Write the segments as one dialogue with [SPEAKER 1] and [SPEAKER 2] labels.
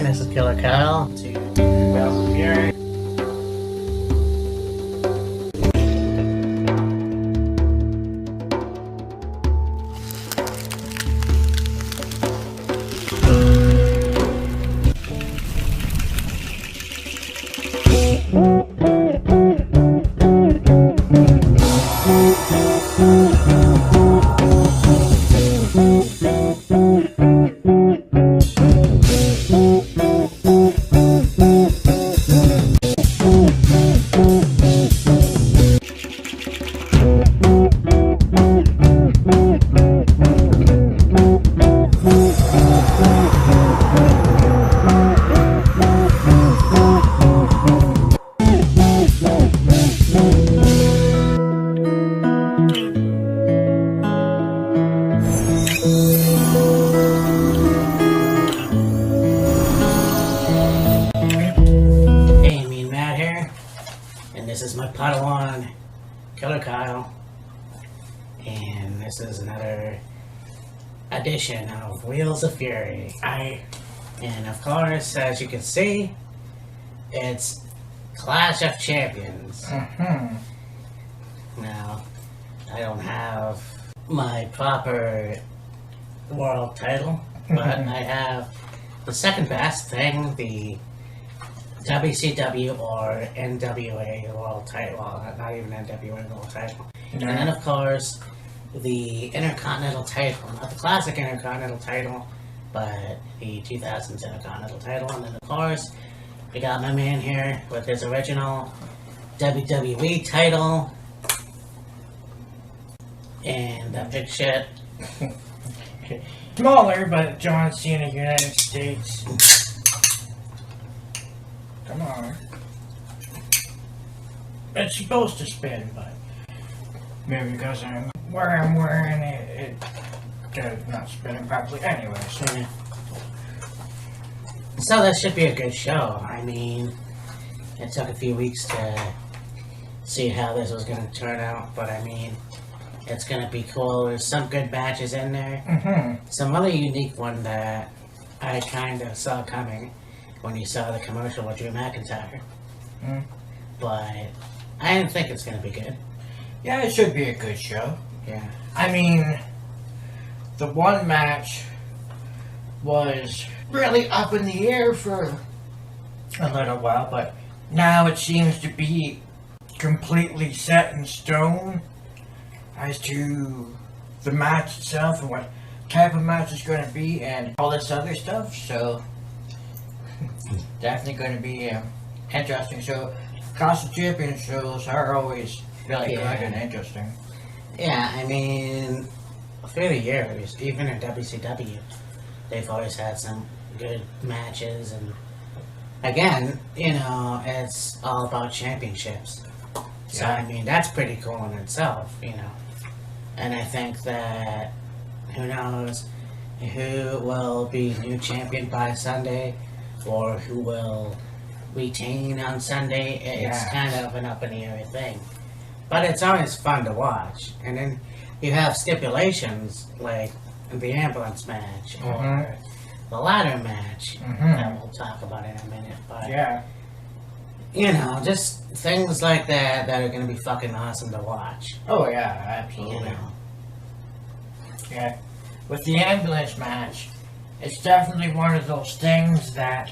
[SPEAKER 1] This is Killer Kyle to WHEELZ of Fury. This is my Padawan, Killer Kyle, and this is another edition of WHEELZ of Fury. And of course, as you can see, it's Clash of Champions. Now, I don't have my proper world title, but I have the second best thing, the WCW or NWA world title. Well, not even NWA world title. And then, of course, the Intercontinental title. Not the classic Intercontinental title, but the 2000s Intercontinental title. And then, of course, we got my man here with his original WWE title. And that big shit.
[SPEAKER 2] Smaller, but John Cena, United States. Come on. It's supposed to spin, but maybe because I'm wearing it, it's not spinning properly anyway.
[SPEAKER 1] So that should be a good show. I mean, it took a few weeks to see how this was going to turn out, but I mean, it's going to be cool. There's some good matches in there. Some other unique one that I kind of saw coming when you saw the commercial with Drew McIntyre. But I didn't think it's going to be good.
[SPEAKER 2] Yeah, it should be a good show.
[SPEAKER 1] Yeah.
[SPEAKER 2] I mean, the one match was really up in the air for a little while, but now it seems to be completely set in stone as to the match itself and what type of match it's going to be and all this other stuff, so definitely going to be interesting. So, Clash of Champions shows are always really good and interesting.
[SPEAKER 1] Yeah, I mean, through the years, even in WCW, they've always had some good matches, and again, you know, it's all about championships. So, I mean, that's pretty cool in itself, you know. And I think that, who knows, who will be new champion by Sunday, or who will retain on Sunday. It's kind of an up-in-the-air thing. But it's always fun to watch. And then you have stipulations, like the ambulance match, or the ladder match, that we'll talk about in a minute. But, you know, just things like that that are going to be fucking awesome to watch.
[SPEAKER 2] Oh, yeah, absolutely.
[SPEAKER 1] You know.
[SPEAKER 2] Yeah. With the ambulance match, it's definitely one of those things that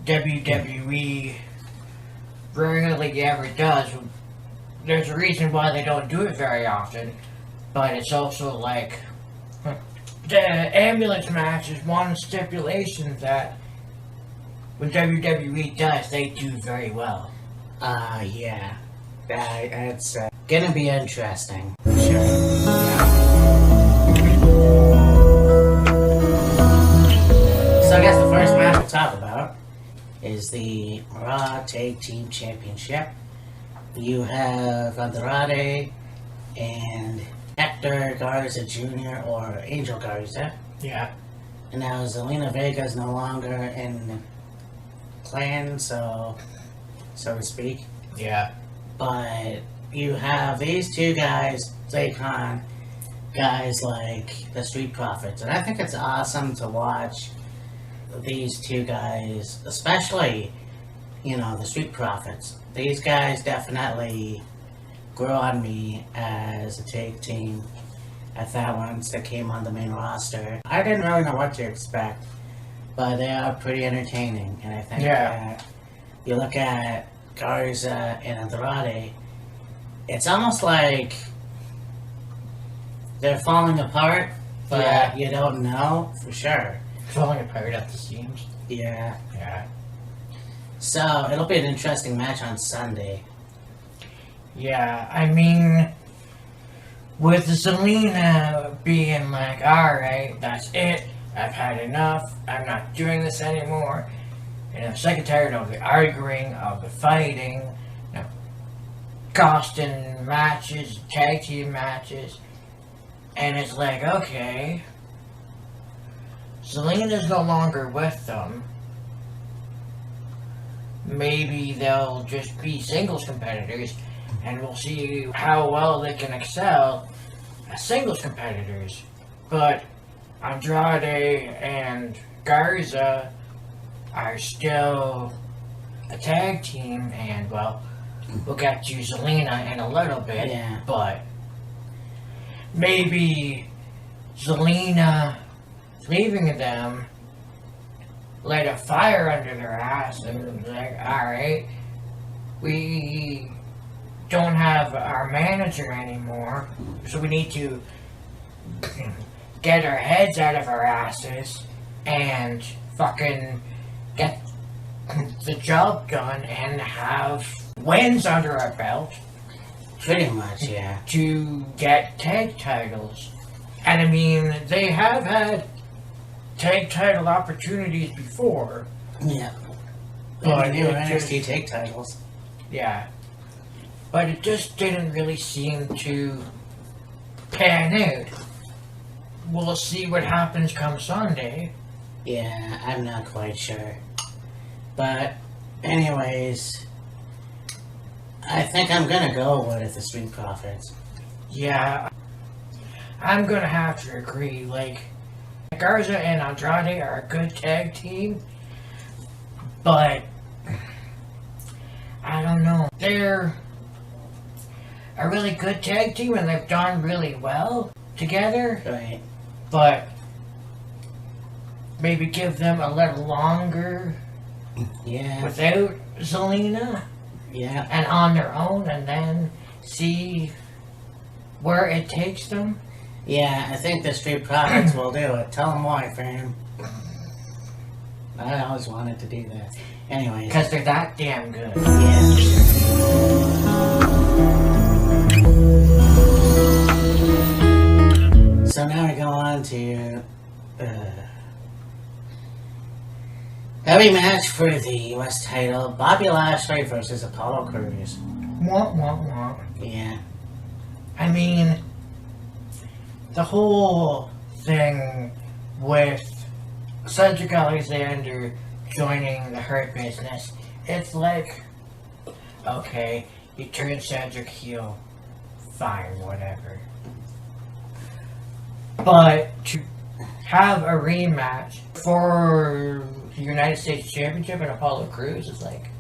[SPEAKER 2] WWE rarely ever does. There's a reason why they don't do it very often, but it's also like the ambulance match is one stipulation that when WWE does, they do very well.
[SPEAKER 1] Yeah. It's gonna be interesting. So I guess the first match we'll talk about is the Raw Tag Team Championship. You have Andrade and Hector Garza Jr. or Angel Garza.
[SPEAKER 2] Yeah.
[SPEAKER 1] And now Zelina Vega is no longer in the clan, so to speak.
[SPEAKER 2] Yeah.
[SPEAKER 1] But you have these two guys take on guys like the Street Profits, and I think it's awesome to watch these two guys, especially, the Street Profits, these guys definitely grew on me as a tag team. I thought once they came on the main roster, I didn't really know what to expect, but they are pretty entertaining. And I think that you look at Garza and Andrade, it's almost like they're falling apart, but you don't know for sure.
[SPEAKER 2] Falling apart at the seams.
[SPEAKER 1] Yeah.
[SPEAKER 2] Yeah.
[SPEAKER 1] So it'll be an interesting match on Sunday.
[SPEAKER 2] Yeah, I mean, with Zelina being like, alright, that's it, I've had enough, I'm not doing this anymore, and I'm sick and tired of the arguing, of the fighting, costing matches, tag team matches, and it's like, okay, Zelina's no longer with them. Maybe they'll just be singles competitors, and we'll see how well they can excel as singles competitors. But Andrade and Garza are still a tag team, and well, we'll get to Zelina in a little bit, but maybe Zelina leaving them lit a fire under their ass and was like, alright, we don't have our manager anymore, so we need to get our heads out of our asses and fucking get the job done and have wins under our belt.
[SPEAKER 1] Pretty much, yeah.
[SPEAKER 2] To get tag titles. And I mean, they have had tag title opportunities before.
[SPEAKER 1] Yeah.
[SPEAKER 2] But
[SPEAKER 1] they were NXT tag titles.
[SPEAKER 2] Yeah. But it just didn't really seem to pan out. We'll see what happens come Sunday.
[SPEAKER 1] Yeah, I'm not quite sure. But, anyways, I think I'm gonna go with the Street Profits.
[SPEAKER 2] Yeah, I'm gonna have to agree. Like, Garza and Andrade are a good tag team, but I don't know. They're a really good tag team and they've done really well together.
[SPEAKER 1] Right.
[SPEAKER 2] But maybe give them a little longer.
[SPEAKER 1] Yeah.
[SPEAKER 2] Without Zelina.
[SPEAKER 1] Yeah.
[SPEAKER 2] And on their own, and then see where it takes them.
[SPEAKER 1] Yeah, I think the Street Profits will do it. Tell them why, fam. I always wanted to do that. Anyways.
[SPEAKER 2] Because they're that damn good.
[SPEAKER 1] Yeah. So now we go on to heavy match for the U.S. title. Bobby Lashley versus Apollo Crews.
[SPEAKER 2] Womp, womp, womp.
[SPEAKER 1] Yeah.
[SPEAKER 2] I mean, the whole thing with Cedric Alexander joining the Hurt Business, it's like, okay, you turn Cedric heel, fine, whatever. But to have a rematch for the United States Championship and Apollo Crews is like,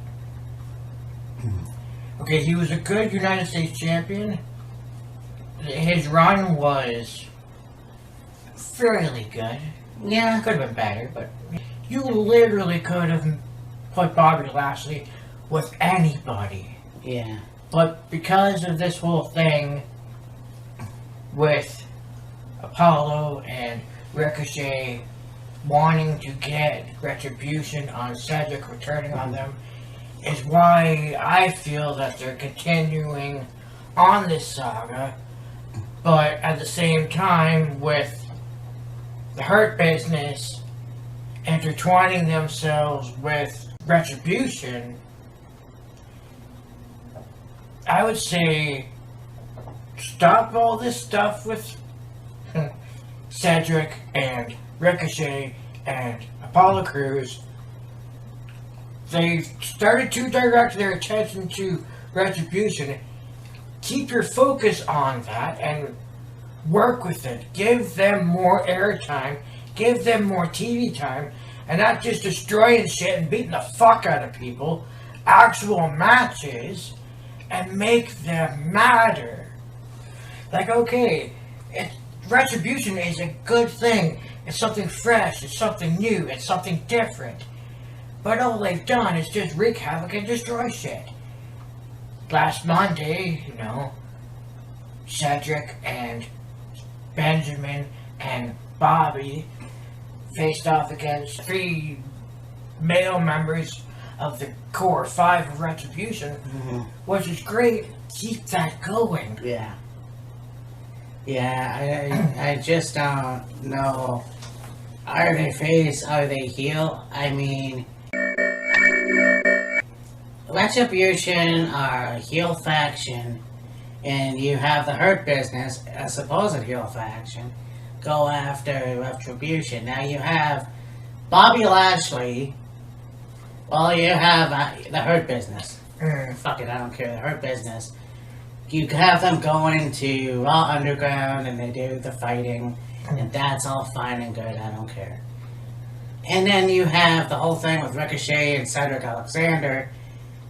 [SPEAKER 2] okay, he was a good United States Champion. His run was fairly good.
[SPEAKER 1] Yeah.
[SPEAKER 2] Could have been better, but you literally could have put Bobby Lashley with anybody.
[SPEAKER 1] Yeah.
[SPEAKER 2] But because of this whole thing with Apollo and Ricochet wanting to get retribution on Cedric returning on them is why I feel that they're continuing on this saga. But at the same time, with the Hurt Business intertwining themselves with Retribution, I would say stop all this stuff with Cedric and Ricochet and Apollo Crews. They've started to direct their attention to Retribution. Keep your focus on that and work with it. Give them more airtime. Give them more TV time. And not just destroying shit and beating the fuck out of people. Actual matches. And make them matter. Like, okay, Retribution is a good thing. It's something fresh. It's something new. It's something different. But all they've done is just wreak havoc and destroy shit. Last Monday, you know, Cedric and Benjamin and Bobby faced off against 3 male members of the core 5 of Retribution, which is great. Keep that going.
[SPEAKER 1] Yeah. Yeah, I just don't know. Are they face? Are they heel? I mean, Retribution are a heel faction, and you have the Hurt Business, a supposed heel faction, go after Retribution. Now you have Bobby Lashley. Well, you have the Hurt Business. Fuck it, I don't care. The Hurt Business. You have them going to Raw Underground, and they do the fighting, and that's all fine and good. I don't care. And then you have the whole thing with Ricochet and Cedric Alexander,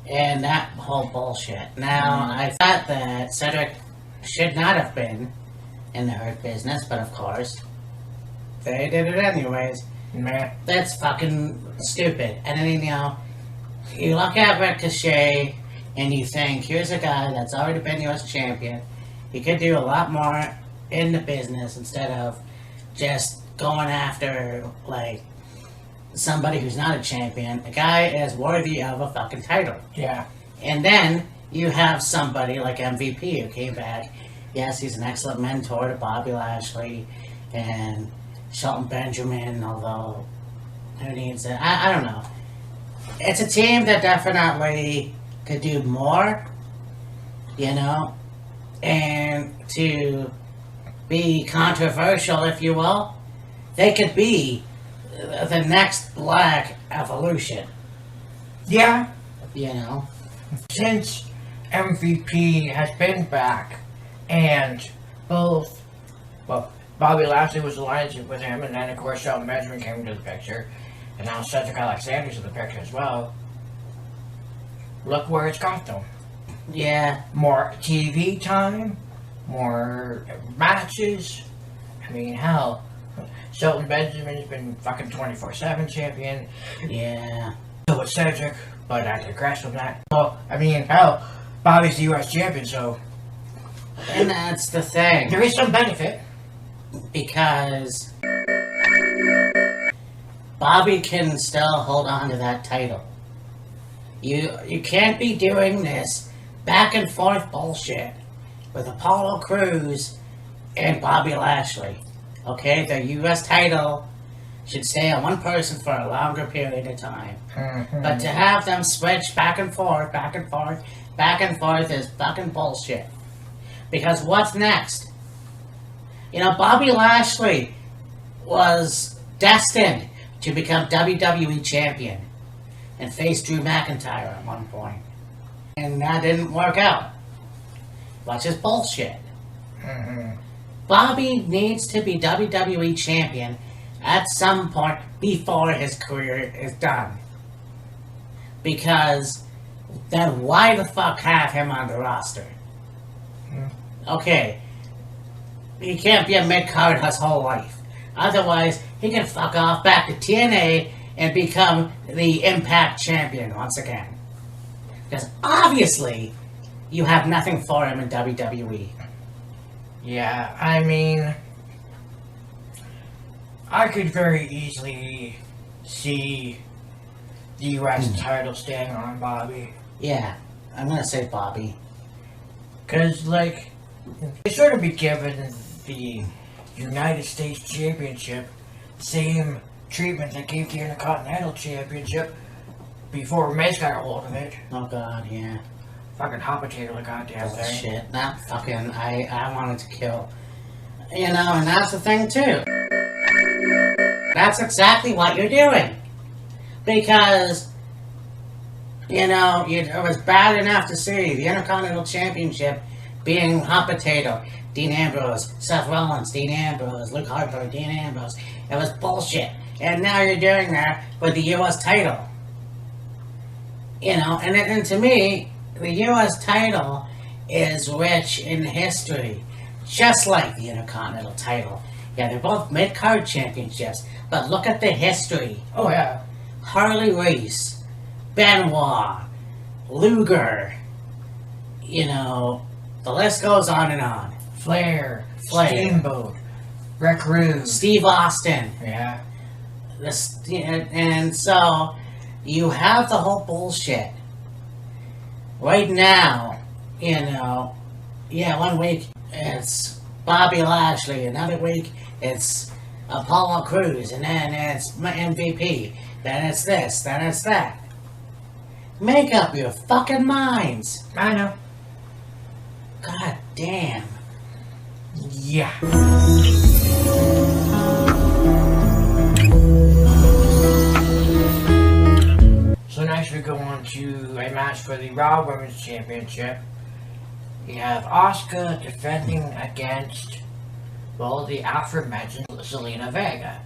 [SPEAKER 1] and that whole bullshit. Now, I thought that Cedric should not have been in the Hurt Business, but of course, they did it anyways. That's fucking stupid. And then, you know, you look at Ricochet, and you think, here's a guy that's already been U.S. champion. He could do a lot more in the business instead of just going after, like, somebody who's not a champion. The guy is worthy of a fucking title.
[SPEAKER 2] Yeah.
[SPEAKER 1] And then you have somebody like MVP who came back. Yes, he's an excellent mentor to Bobby Lashley and Shelton Benjamin, although who needs it? I don't know. It's a team that definitely could do more, you know, and to be controversial, if you will, they could be the next Black Evolution.
[SPEAKER 2] Yeah.
[SPEAKER 1] You know?
[SPEAKER 2] Since MVP has been back, and both, well, Bobby Lashley was alliance with him, and then of course Shelton Benjamin came into the picture, and now Cedric Alexander's in the picture as well. Look where it's got them.
[SPEAKER 1] Yeah.
[SPEAKER 2] More TV time, more matches. I mean, hell, Shelton Benjamin's been fucking 24/7 champion.
[SPEAKER 1] Yeah.
[SPEAKER 2] So was Cedric, but I digress from that. Well, I mean, hell, Bobby's the U.S. champion, so.
[SPEAKER 1] And that's the thing.
[SPEAKER 2] There is some benefit.
[SPEAKER 1] Because Bobby can still hold on to that title. You can't be doing this back and forth bullshit with Apollo Crews and Bobby Lashley. Okay, the U.S. title should stay on one person for a longer period of time. But to have them switch back and forth, back and forth, back and forth is fucking bullshit. Because what's next? You know, Bobby Lashley was destined to become WWE champion and face Drew McIntyre at one point. And that didn't work out. Which is bullshit. Bobby needs to be WWE champion at some point before his career is done. Because then why the fuck have him on the roster? Okay, he can't be a mid-card his whole life. Otherwise, he can fuck off back to TNA and become the Impact champion once again. Because obviously, you have nothing for him in WWE.
[SPEAKER 2] Yeah, I mean, I could very easily see the U.S. title staying on Bobby.
[SPEAKER 1] Yeah, I'm gonna say Bobby.
[SPEAKER 2] Because, like, they sort of be given the United States Championship same treatment they gave the Intercontinental Championship before Miz got a hold of it.
[SPEAKER 1] Oh god, yeah.
[SPEAKER 2] Fucking hot potato, the goddamn
[SPEAKER 1] Oh,
[SPEAKER 2] thing.
[SPEAKER 1] shit, not fucking, I wanted to kill. You know, and that's the thing too. That's exactly what you're doing. Because, you know, it was bad enough to see the Intercontinental Championship being hot potato. Dean Ambrose, Seth Rollins, Dean Ambrose, Luke Harper, Dean Ambrose. It was bullshit. and now you're doing that with the U.S. title. You know, and to me, the U.S. title is rich in history, just like the Intercontinental title. Yeah, they're both mid-card championships, but look at the history.
[SPEAKER 2] Oh, yeah.
[SPEAKER 1] Harley Race, Benoit, Luger, you know, the list goes on and on.
[SPEAKER 2] Flair.
[SPEAKER 1] Flair.
[SPEAKER 2] Steamboat. Rick Rude.
[SPEAKER 1] Steve Austin.
[SPEAKER 2] Yeah.
[SPEAKER 1] And so, you have the whole bullshit. Right now, you know, yeah, one week it's Bobby Lashley, another week it's Apollo Crews, and then it's my MVP, then it's this, then it's that. Make up your fucking minds.
[SPEAKER 2] I know.
[SPEAKER 1] God damn.
[SPEAKER 2] Yeah. So next we go on to a match for the Raw Women's Championship. We have Asuka defending against, well, the aforementioned Zelina Vega.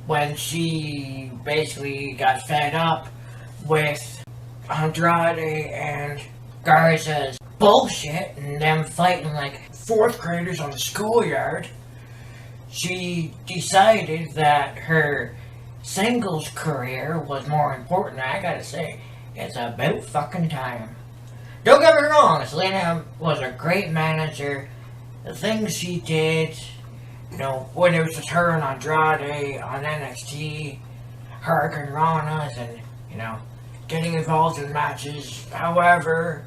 [SPEAKER 2] When she basically got fed up with Andrade and Garza's bullshit and them fighting like 4th graders on the schoolyard, she decided that her singles career was more important. I gotta say, it's about fucking time. Don't get me wrong, Zelina was a great manager. The things she did, you know, when it was just her and Andrade on NXT, Hurricane Ranas, and, you know, getting involved in matches. However,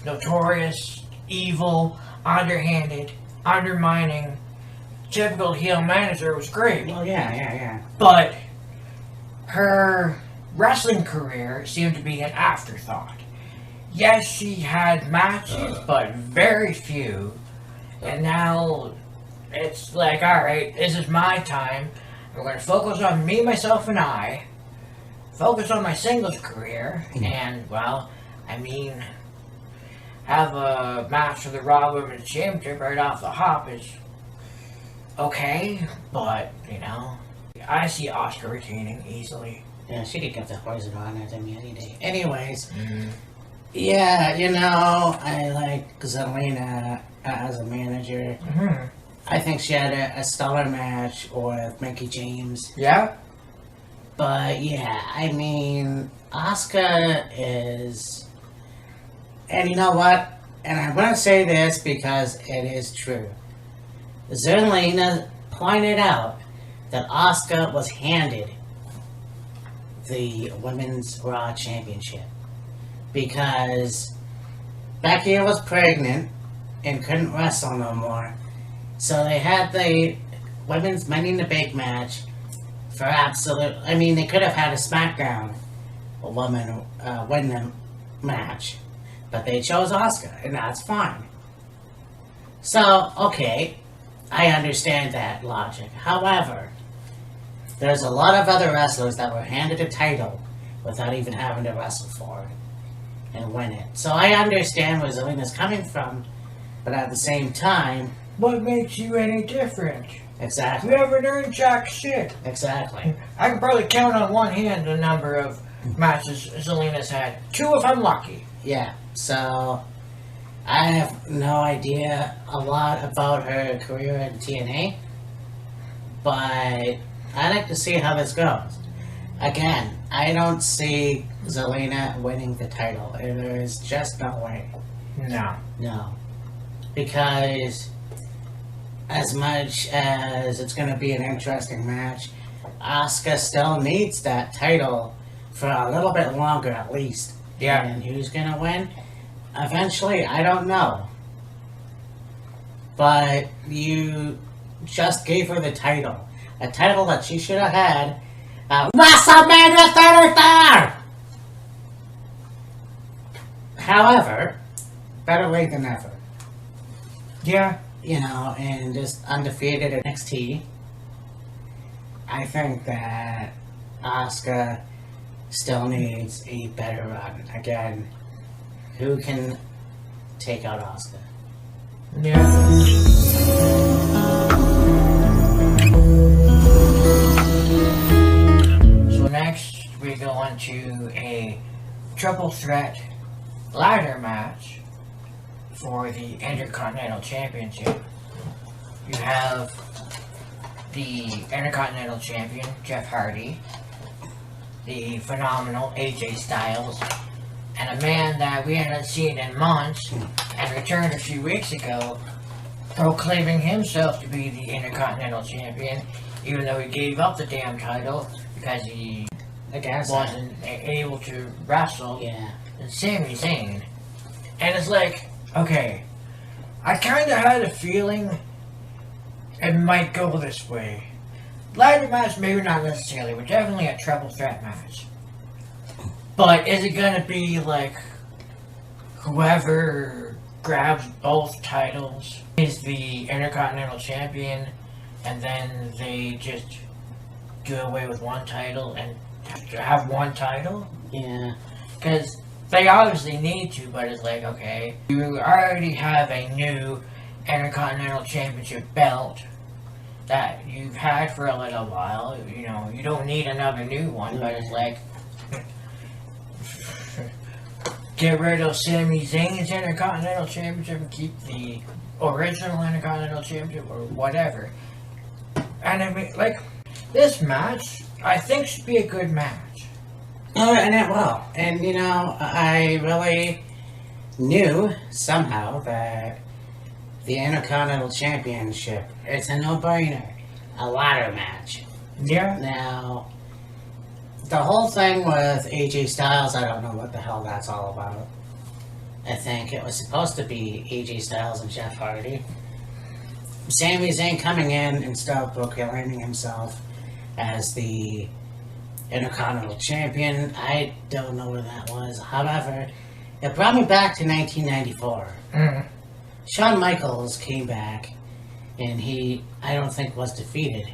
[SPEAKER 2] notorious, evil, underhanded, undermining, typical heel manager was great.
[SPEAKER 1] Well, yeah.
[SPEAKER 2] But her wrestling career seemed to be an afterthought. Yes, she had matches, but very few. And now it's like, alright, this is my time. We're going to focus on me, myself, and I. Focus on my singles career. And, well, I mean, have a match for the Raw Women's Championship right off the hop is okay. But, you know, I see Asuka retaining easily.
[SPEAKER 1] Yeah, she could get the poison on at me any day. Anyways, yeah, you know, I like Zelina as a manager. I think she had a stellar match with Mickey James.
[SPEAKER 2] Yeah?
[SPEAKER 1] But, yeah, I mean, Asuka is... And you know what? And I'm going to say this because it is true. Zelina pointed out that Asuka was handed the Women's Raw Championship because Becky was pregnant and couldn't wrestle no more. So they had the Women's Money in the Bank match for absolute... I mean, they could have had a SmackDown woman win the match, but they chose Asuka, and that's fine. So, okay, I understand that logic. However, there's a lot of other wrestlers that were handed a title without even having to wrestle for it and win it. So I understand where Zelina's coming from, but at the same time...
[SPEAKER 2] What makes you any different?
[SPEAKER 1] Exactly.
[SPEAKER 2] You haven't earned jack shit.
[SPEAKER 1] Exactly.
[SPEAKER 2] I can probably count on one hand the number of matches Zelina's had. 2 if I'm lucky.
[SPEAKER 1] Yeah, so I have no idea a lot about her career in TNA, but I'd like to see how this goes. Again, I don't see Zelina winning the title. There is just no way. No. Because as much as it's going to be an interesting match, Asuka still needs that title for a little bit longer at least.
[SPEAKER 2] Yeah.
[SPEAKER 1] And who's going to win? Eventually, I don't know. But you just gave her the title. A title that she should have had at WrestleMania 33! However, better late than never.
[SPEAKER 2] Yeah.
[SPEAKER 1] You know, and just undefeated at NXT. I think that Asuka still needs a better run. Again, who can take out Asuka?
[SPEAKER 2] Yeah. we go into a triple threat ladder match for the Intercontinental Championship. You have the Intercontinental Champion, Jeff Hardy, the phenomenal AJ Styles, and a man that we hadn't seen in months and returned a few weeks ago, proclaiming himself to be the Intercontinental Champion, even though he gave up the damn title because he wasn't able to wrestle.
[SPEAKER 1] Yeah.
[SPEAKER 2] And Sami Zayn. And it's like, okay, I kind of had a feeling it might go this way. Ladder match, maybe not necessarily, but definitely a triple threat match. But is it gonna be like whoever grabs both titles is the Intercontinental Champion, and then they just do away with one title and have one title?
[SPEAKER 1] Yeah.
[SPEAKER 2] Because they obviously need to, but it's like, okay, you already have a new Intercontinental Championship belt that you've had for a little while. You know, you don't need another new one, but it's like, get rid of Sami Zayn's Intercontinental Championship and keep the original Intercontinental Championship or whatever. And I mean, like, this match, I think should be a good match.
[SPEAKER 1] And it will. And, you know, I really knew somehow that the Intercontinental Championship, it's a no-brainer. A ladder match.
[SPEAKER 2] Yeah.
[SPEAKER 1] Now, the whole thing with AJ Styles, I don't know what the hell that's all about. I think it was supposed to be AJ Styles and Jeff Hardy. Sami Zayn coming in and start proclaiming himself as the Intercontinental Champion. I don't know where that was. However, it brought me back to 1994. Shawn Michaels came back, and he, I don't think, was defeated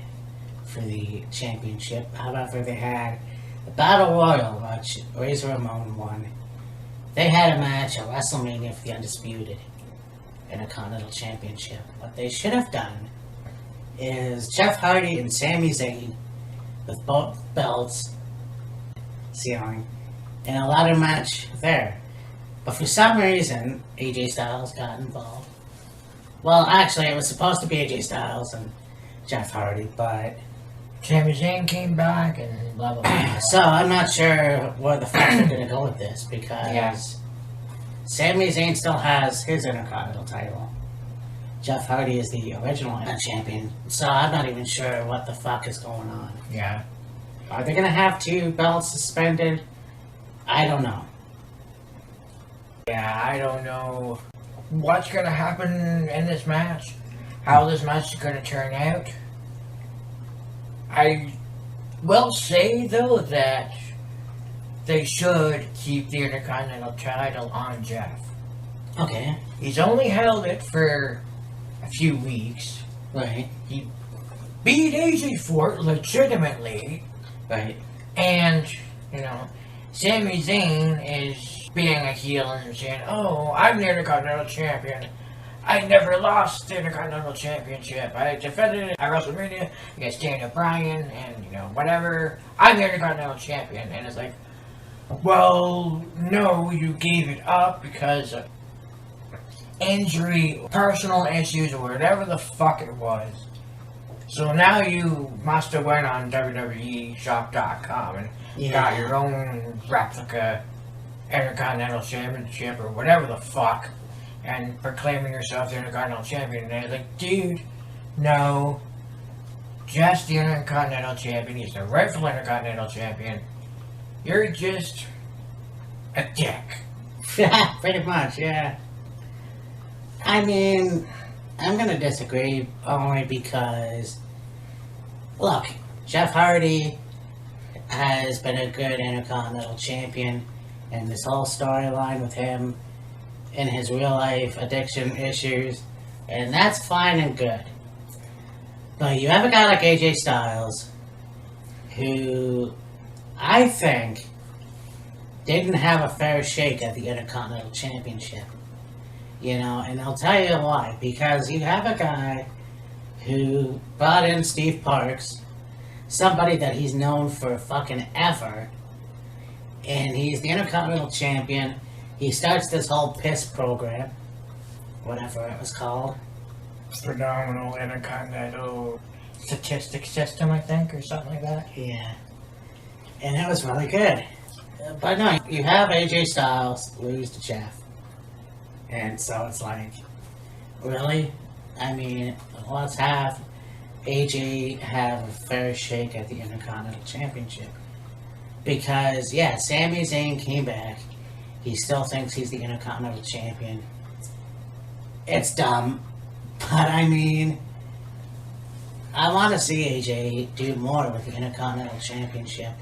[SPEAKER 1] for the championship. However, they had the Battle Royal, which Razor Ramon won. They had a match at WrestleMania for the Undisputed Intercontinental Championship. What they should have done is Jeff Hardy and Sami Zayn with both belts ceiling in a ladder match there. But for some reason, AJ Styles got involved. Well, actually, it was supposed to be AJ Styles and Jeff Hardy, but
[SPEAKER 2] Sami Zayn came back and blah, blah, blah.
[SPEAKER 1] So, I'm not sure where the fuck they're gonna go with this, because Sami Zayn still has his Intercontinental title. Jeff Hardy is the original champion, so I'm not even sure what the fuck is going on.
[SPEAKER 2] Yeah.
[SPEAKER 1] Are they gonna have two belts suspended? I don't know.
[SPEAKER 2] Yeah, I don't know what's gonna happen in this match, how this match is gonna turn out. I will say, though, that they should keep the Intercontinental title on Jeff.
[SPEAKER 1] Okay.
[SPEAKER 2] He's only held it for a few weeks.
[SPEAKER 1] Right.
[SPEAKER 2] He beat AJ for it legitimately.
[SPEAKER 1] Right.
[SPEAKER 2] And, you know, Sami Zayn is being a heel and saying, oh, I'm the Intercontinental Champion. I never lost the Intercontinental Championship. I defended it at WrestleMania against Daniel Bryan and, you know, whatever. I'm the Intercontinental Champion. And it's like, well, no, you gave it up because of injury, personal issues, or whatever the fuck it was. So now you must have went on WWEshop.com and got your own replica Intercontinental Championship or whatever the fuck, and proclaiming yourself the Intercontinental Champion. And it's like, dude, no. Just the Intercontinental Champion. He's the rightful Intercontinental Champion. You're just a dick.
[SPEAKER 1] Yeah, pretty much, yeah. I mean, I'm gonna disagree only because, look, Jeff Hardy has been a good Intercontinental Champion, and this whole storyline with him and his real life addiction issues, and that's fine and good. But you have a guy like AJ Styles, who I think didn't have a fair shake at the Intercontinental Championship. You know, and I'll tell you why. Because you have a guy who brought in Steve Parks, somebody that he's known for fucking ever, and he's the Intercontinental Champion. He starts this whole piss program, whatever it was called.
[SPEAKER 2] Phenomenal Intercontinental Statistic System, I think, or something like that.
[SPEAKER 1] Yeah. And it was really good. But no, you have AJ Styles lose to Jeff. And so it's like, really? I mean, let's have AJ have a fair shake at the Intercontinental Championship. Because, yeah, Sami Zayn came back. He still thinks he's the Intercontinental Champion. It's dumb. But, I mean, I want to see AJ do more with the Intercontinental Championship.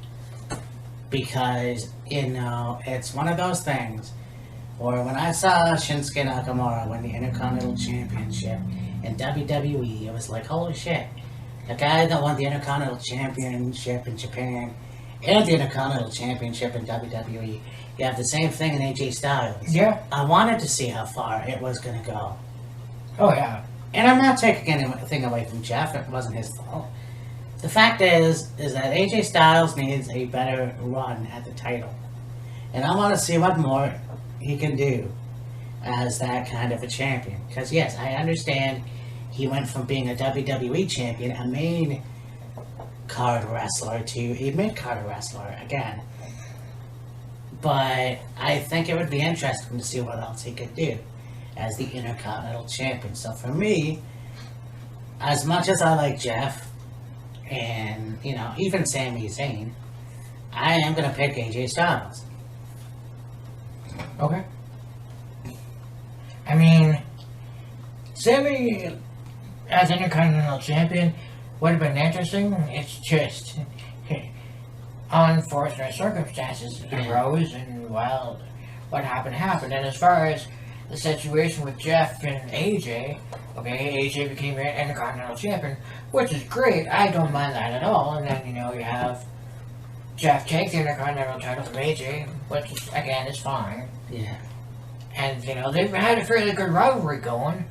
[SPEAKER 1] Because, you know, it's one of those things where when I saw Shinsuke Nakamura win the Intercontinental Championship in WWE, it was like, holy shit. The guy that won the Intercontinental Championship in Japan and the Intercontinental Championship in WWE, you have the same thing in AJ Styles.
[SPEAKER 2] Yeah.
[SPEAKER 1] I wanted to see how far it was going to go.
[SPEAKER 2] Oh, yeah.
[SPEAKER 1] And I'm not taking anything away from Jeff. It wasn't his fault. The fact is that AJ Styles needs a better run at the title. And I want to see what more he can do as that kind of a champion. Because, yes, I understand he went from being a WWE champion, a main card wrestler, to a mid-card wrestler again. But I think it would be interesting to see what else he could do as the Intercontinental Champion. So for me, as much as I like Jeff, and, you know, even Sami Zayn, I am going to pick AJ Styles.
[SPEAKER 2] Okay. I mean, Sami as Intercontinental Champion would have been interesting. It's just unfortunate circumstances arose, and, well, what happened. And as far as the situation with Jeff and AJ, okay, AJ became an Intercontinental Champion, which is great. I don't mind that at all. And then, you know, you have Jeff take the Intercontinental title from AJ, which, is, again, is fine.
[SPEAKER 1] Yeah.
[SPEAKER 2] And, you know, they've had a fairly good rivalry going.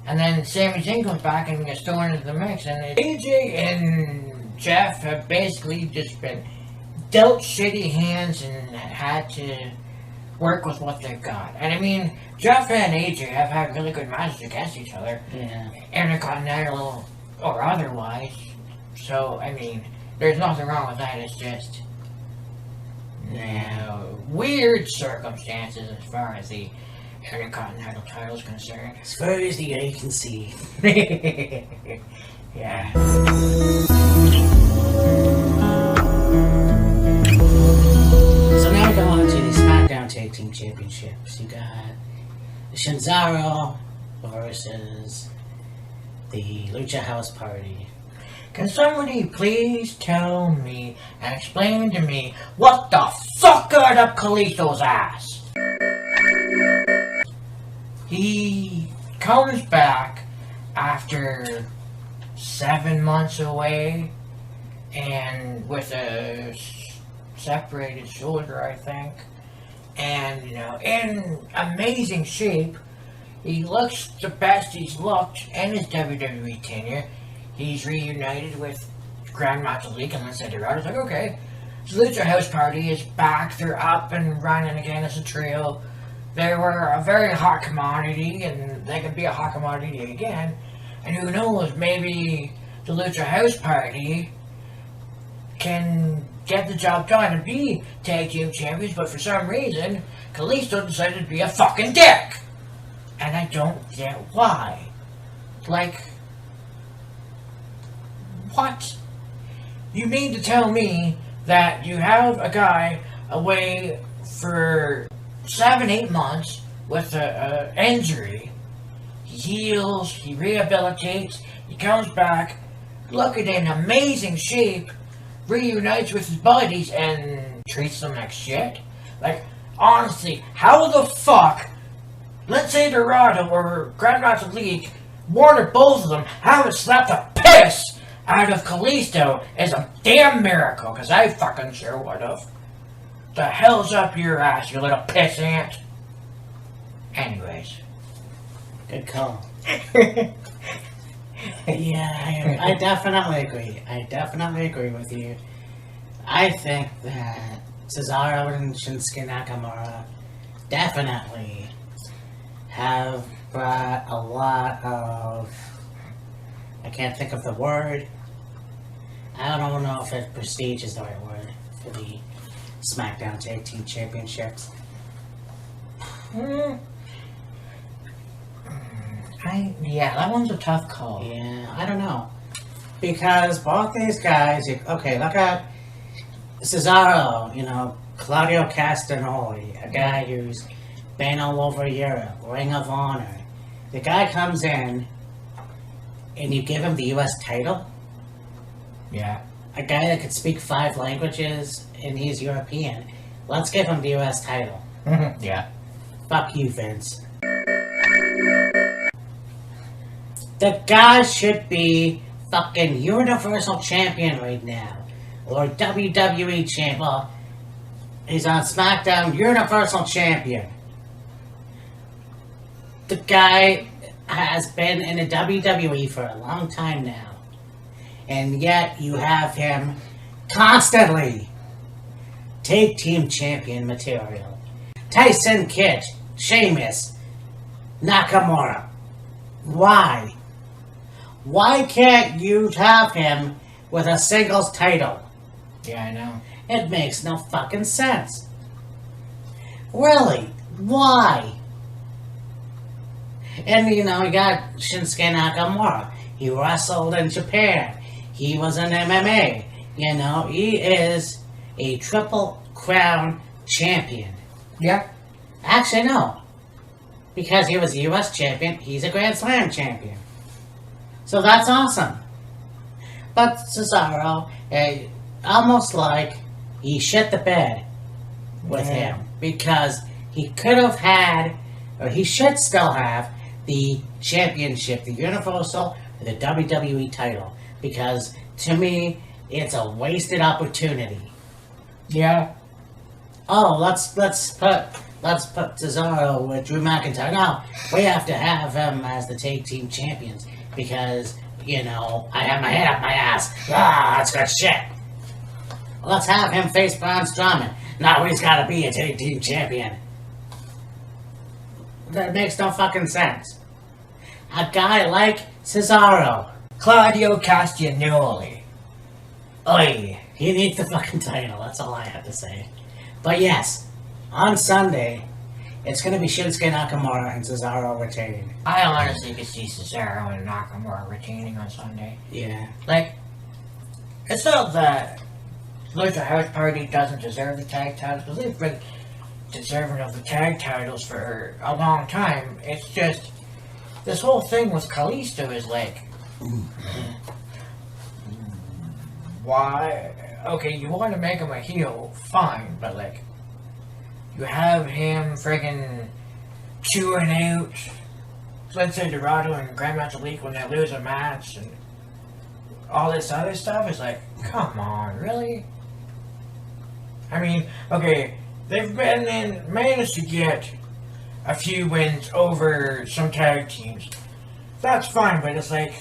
[SPEAKER 2] And then Sami Zayn comes back and gets thrown into the mix. And AJ and Jeff have basically just been dealt shitty hands and had to work with what they've got. And I mean, Jeff and AJ have had really good matches against each other.
[SPEAKER 1] Yeah.
[SPEAKER 2] Intercontinental or otherwise. So, I mean, there's nothing wrong with that. It's just, you know, weird circumstances as far as the Intercontinental title is concerned.
[SPEAKER 1] As far as the eye can see.
[SPEAKER 2] Yeah.
[SPEAKER 1] So now we go on to the SmackDown Tag Team Championships. You got Shinzaro versus the Lucha House Party.
[SPEAKER 2] Can somebody please tell me and explain to me what the fuck got up Kalisto's ass? He comes back after 7 months away and with a separated shoulder, I think. And, you know, in amazing shape. He looks the best he's looked in his WWE tenure. He's reunited with Grand Metalik and Lince Dorado. It's like, okay, the Lucha House Party is back. They're up and running again as a trio. They were a very hot commodity, and they can be a hot commodity again. And who knows, maybe the Lucha House Party can get the job done and be tag team champions, but for some reason, Kalisto decided to be a fucking dick. And I don't get why. Like, what? You mean to tell me that you have a guy away for 7-8 months with an injury, he heals, he rehabilitates, he comes back, looking in amazing shape, reunites with his buddies, and treats them like shit? Like, honestly, how the fuck Lince Dorado or Grand Metalik, one or both of them, haven't slapped the piss out of Kalisto is a damn miracle, because I fucking sure would have. The hell's up your ass, you little piss ant? Anyways.
[SPEAKER 1] Good call. Yeah, I definitely agree. I definitely agree with you. I think that Cesaro and Shinsuke Nakamura definitely have brought a lot of, I can't think of the word. I don't know if prestige is the right word for the SmackDown Tag Team Championships.
[SPEAKER 2] Yeah, that one's a tough call.
[SPEAKER 1] Yeah, I don't know. Because both these guys, okay, look at Cesaro, Claudio Castagnoli, a guy who's been all over Europe, Ring of Honor. The guy comes in and you give him the US title?
[SPEAKER 2] Yeah.
[SPEAKER 1] A guy that could speak 5 languages and he's European. Let's give him the US title.
[SPEAKER 2] Yeah.
[SPEAKER 1] Fuck you, Vince. The guy should be fucking Universal Champion right now. Or WWE Champ. Well, he's on SmackDown Universal Champion. The guy has been in the WWE for a long time now. And yet you have him constantly take team champion material. Tyson Kidd, Sheamus, Nakamura. Why? Why can't you have him with a singles title?
[SPEAKER 2] Yeah, I know.
[SPEAKER 1] It makes no fucking sense. Really? Why? And you got Shinsuke Nakamura. He wrestled in Japan. He was an MMA. He is a Triple Crown champion.
[SPEAKER 2] Yeah.
[SPEAKER 1] Actually, no. Because he was a US champion, he's a Grand Slam champion. So that's awesome. But Cesaro, almost like he shit the bed with him. Because he could have had, or he should still have, the championship, the Universal, or the WWE title. Because, to me, it's a wasted opportunity.
[SPEAKER 2] Yeah.
[SPEAKER 1] Oh, let's put Cesaro with Drew McIntyre. No, we have to have him as the tag team champions because I have my head up my ass. That's good shit. Let's have him face Braun Strowman. No, he's got to be a tag team champion. That makes no fucking sense. A guy like Cesaro,
[SPEAKER 2] Claudio Castagnoli.
[SPEAKER 1] oi, he needs the fucking title. That's all I have to say. But yes, on Sunday, it's going to be Shinsuke Nakamura and Cesaro retaining.
[SPEAKER 2] I honestly could see Cesaro and Nakamura retaining on Sunday.
[SPEAKER 1] Yeah.
[SPEAKER 2] Like, it's not that Lucha House Party doesn't deserve the tag titles, because they've been deserving of the tag titles for a long time. It's just, this whole thing with Kalisto is like, why? Okay, you want to make him a heel, fine, but like, you have him friggin' chewing out Lindsay Dorado and Grandmaster Leak when they lose a match, and all this other stuff is like, come on, really? I mean, okay, they've managed to get a few wins over some tag teams. That's fine, but it's like,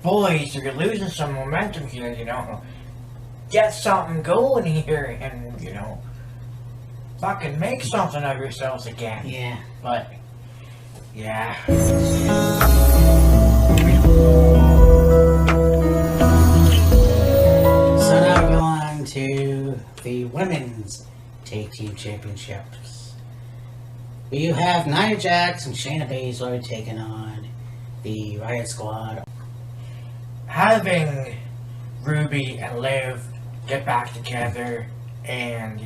[SPEAKER 2] boys, you're losing some momentum here, Get something going here and, fucking make something of yourselves again.
[SPEAKER 1] Yeah.
[SPEAKER 2] But, yeah.
[SPEAKER 1] So now we're on to the Women's Tag Team Championships. You have Nia Jax and Shayna Baszler taking on the Riot Squad.
[SPEAKER 2] Having Ruby and Liv get back together and,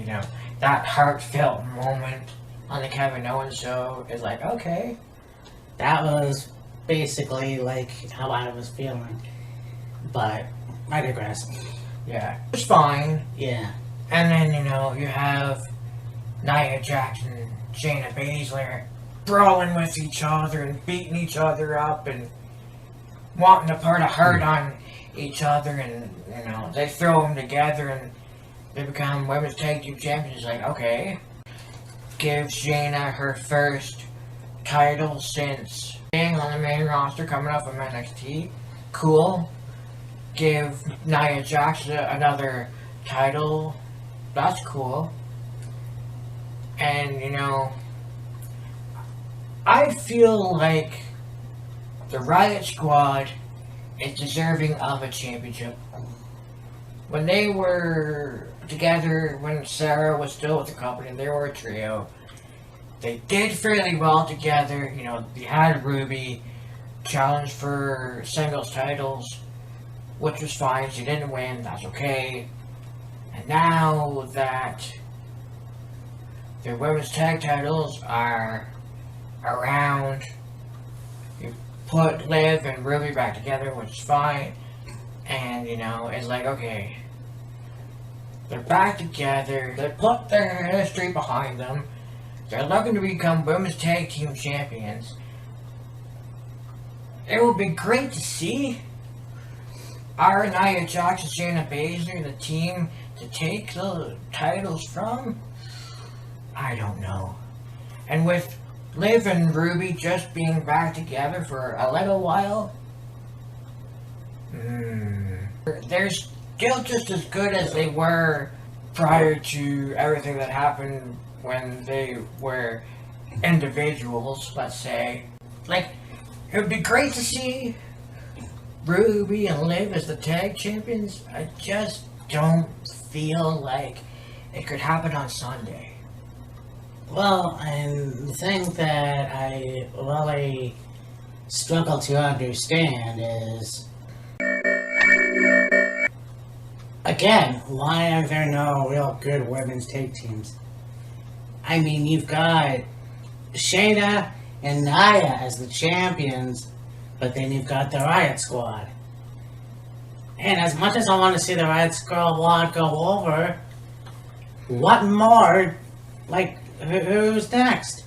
[SPEAKER 2] that heartfelt moment on the Kevin Owens show is like, okay.
[SPEAKER 1] That was basically like how I was feeling. But I digress.
[SPEAKER 2] Yeah. It's fine.
[SPEAKER 1] Yeah.
[SPEAKER 2] And then, you have Nia Jax and Shayna Baszler brawling with each other and beating each other up and wanting to put a hurt on each other, and they throw them together and they become women's tag team champions. Like, okay, give Shayna her first title since being on the main roster coming up from NXT. Cool. Give Nia Jax another title that's cool. And, you know, I feel like the Riot Squad is deserving of a championship. When they were together, when Sarah was still with the company, they were a trio. They did fairly well together. You know, they had Ruby challenge for singles titles, which was fine. She didn't win. That's okay. And now that their women's tag titles are around, you put Liv and Ruby back together, which is fine. And, you know, it's like, okay, they're back together. They put their history behind them. They're looking to become women's tag team champions. It would be great to see our Nia Jax and Shayna Baszler, the team to take the titles from. I don't know. And with Liv and Ruby just being back together for a little while, they're still just as good as they were prior to everything that happened when they were individuals, let's say. Like, it would be great to see Ruby and Liv as the tag champions. I just don't feel like it could happen on Sunday.
[SPEAKER 1] Well, and the thing that I really struggle to understand is, again, why are there no real good women's tag teams? I mean, you've got Shayna and Nia as the champions, but then you've got the Riot Squad. And as much as I want to see the Riot Squad go over, what more? Like, who's next?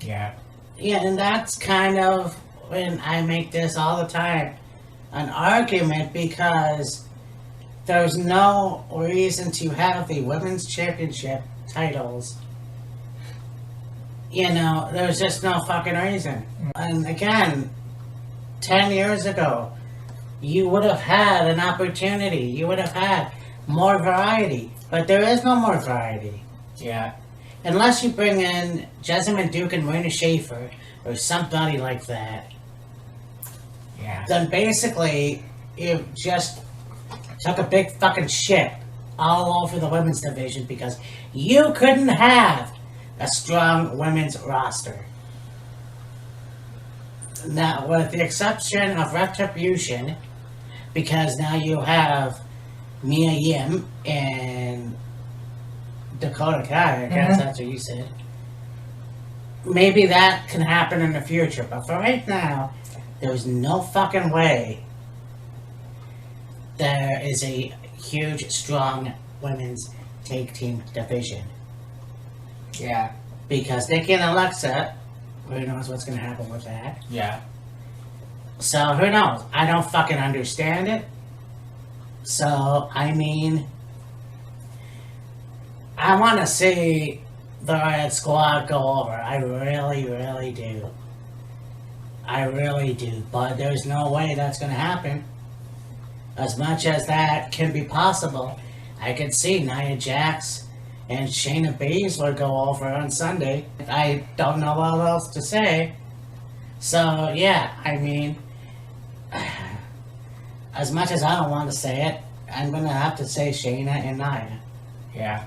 [SPEAKER 2] Yeah.
[SPEAKER 1] Yeah, and that's kind of when I make this all the time an argument, because there's no reason to have the women's championship titles. You know, there's just no fucking reason. And again, 10 years ago, you would have had an opportunity. You would have had more variety. But there is no more variety.
[SPEAKER 2] Yeah.
[SPEAKER 1] Unless you bring in Jessamine Duke and Marina Schaefer or somebody like that.
[SPEAKER 2] Yeah.
[SPEAKER 1] Then basically, you just took a big fucking shit all over the women's division because you couldn't have a strong women's roster. Now, with the exception of Retribution, because now you have Mia Yim and Dakota Kai, I guess that's what you said. Maybe that can happen in the future, but for right now, there's no fucking way there is a huge, strong women's tag team division.
[SPEAKER 2] Yeah.
[SPEAKER 1] Because Nikki and Alexa, who knows what's going to happen with that?
[SPEAKER 2] Yeah.
[SPEAKER 1] So, who knows? I don't fucking understand it. So, I mean, I want to see the Riot Squad go over. I really, really do. I really do. But there's no way that's going to happen. As much as that can be possible, I could see Nia Jax and Shayna Baszler go over on Sunday. I don't know what else to say. So, yeah, I mean, as much as I don't want to say it, I'm going to have to say Shayna and Nia.
[SPEAKER 2] Yeah.